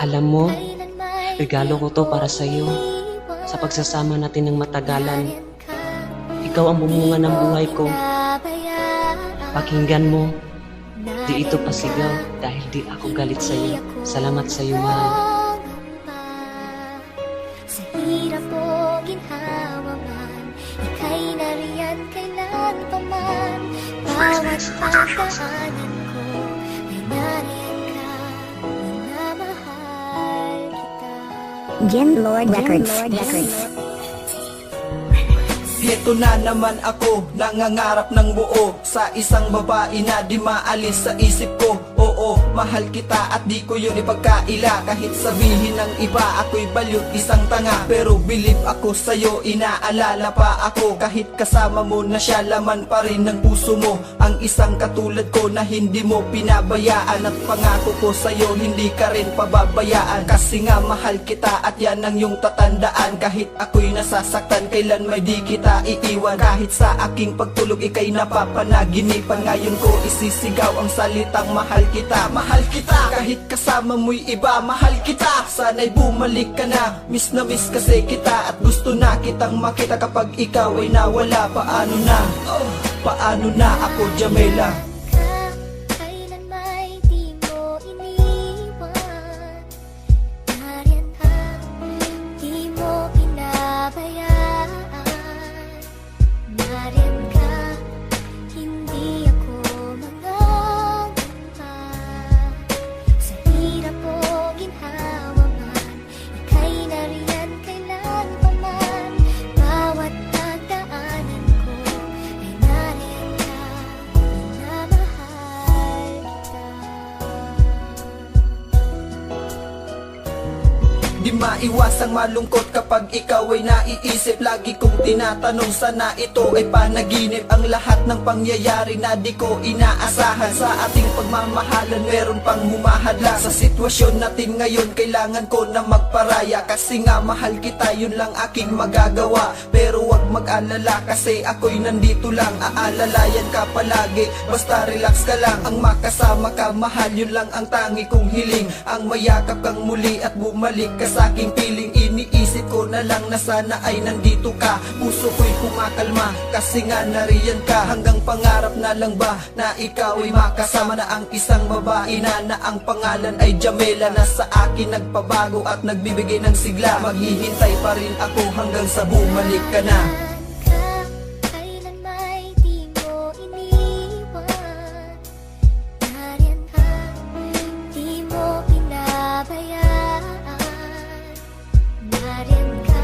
Alam mo, regalo ko to para sa iyo. Sa pagsasama natin ng matagalan, ikaw ang bumunga ng buhay ko. Pakinggan mo, di ito pasigaw dahil di ako galit sa iyo. Salamat sa iyo, mahal. Sa hirap o ginhawa man, ika'y nariyan kailan pa man. Bawat pagdaanan ko ay nariyan ka, minamahal kita. Jim Lord Records. Heto na naman ako, nangangarap ng buo sa isang babae na di maalis sa isip ko. Oo, mahal kita at di ko yun ipagkaila. Kahit sabihin ng iba ako'y balyot, isang tanga, pero believe ako sa'yo, inaalala pa ako. Kahit kasama mo na siya, laman pa rin ng puso mo ang isang katulad ko na hindi mo pinabayaan. At pangako ko sa'yo, hindi ka rin pababayaan. Kasi nga mahal kita at yan ang iyong tatandaan. Kahit ako'y nasasaktan, kailan may di kita iiwan. Kahit sa aking pagtulog ika'y napapanaginipan. Ngayon ko isisigaw ang salitang mahal kita. Mahal kita, kahit kasama mo'y iba. Mahal kita, sana'y bumalik ka na. Miss na miss kasi kita at gusto na kitang makita. Kapag ikaw ay nawala, paano na? Paano na ako, Jamela? Kailan may di mo iniwan, nariyan ka, di mo pinabayaan. Nariyan ka, hindi ako mangangamba. Sa hirap o ginhawa man, ika'y nariyan kailan pa man. Bawat pagdaanan ko ay nariyan ka, minamahal kita. Di maiwasang malungkot kapag ikaw ay naiisip. Lagi kong tinatanong, sana ito ay panaginip. Ang lahat ng pangyayari na di ko inaasahan. Sa ating pagmamahalan meron pang humahadla. Sa sitwasyon natin ngayon kailangan ko na magparaya. Kasi nga mahal kita, yun lang aking magagawa. Pero wag mag-alala kasi ako'y nandito lang. Aalalayan ka palagi, basta relax ka lang. Ang makasama ka mahal, yun lang ang tangi kong hiling. Ang mayakap kang muli at bumalik ka sa aking piling. Iniisip ko na lang na sana ay nandito ka. Puso ko'y kumakalma kasi nga nariyan ka. Hanggang pangarap na lang ba na ikaw ay makasama na ang isang babae na ang pangalan ay Jamela. Na sa akin nagpabago at nagbibigay ng sigla. Maghihintay pa rin ako hanggang sa bumalik ka na. Kailan may di mo iniwan, nariyan ka, di mo pinabayaan. Nariyan ka,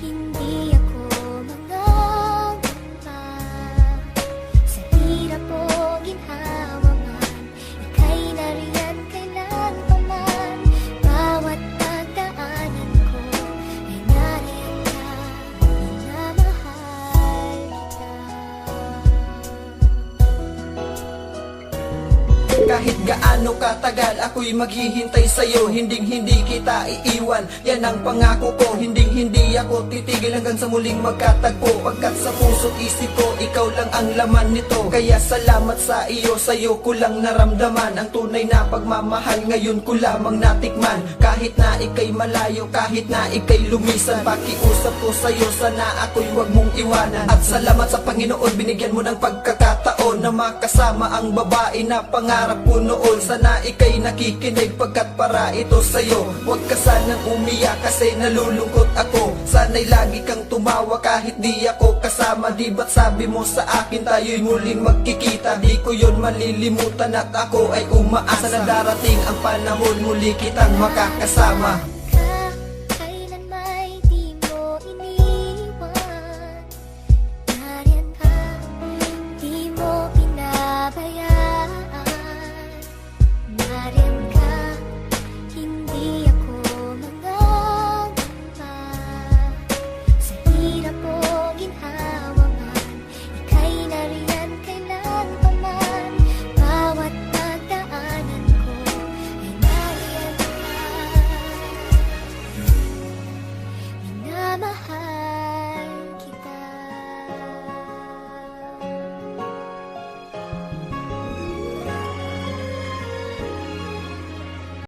hindi ako mangangamba. Sa hirap o ginhawa man, ika'y nariyan kailan pa man. Bawat pagdaanan ko ay nariyan ka, minamahal kita. Kahit gaano katagal ako'y maghihintay sa'yo. Hinding-hindi kita iiwan, yan ang pangako ko. Hinding-hindi ako titigil hanggang sa muling magkatagpo. Pagkat sa puso't isip ko, ikaw lang ang laman nito. Kaya salamat sa iyo, sa'yo ko lang naramdaman ang tunay na pagmamahal. Ngayon ko lamang natikman. Kahit na ika'y malayo, kahit na ika'y lumisan, pakiusap ko sa'yo, sana ako'y wag mong iwanan. At salamat sa Panginoon, binigyan mo ng pagkakataon na makasama ang babae na pangarap ko noon. Sana ika'y nakikinig pagkat para ito sa'yo. Huwag ka sanang umiyak kasi nalulungkot ako. Sana'y lagi kang tumawa kahit di ako kasama. Di ba't sabi mo sa akin tayo'y muling magkikita? Di ko yun malilimutan at ako ay umaasa na darating ang panahon muli kitang makakasama.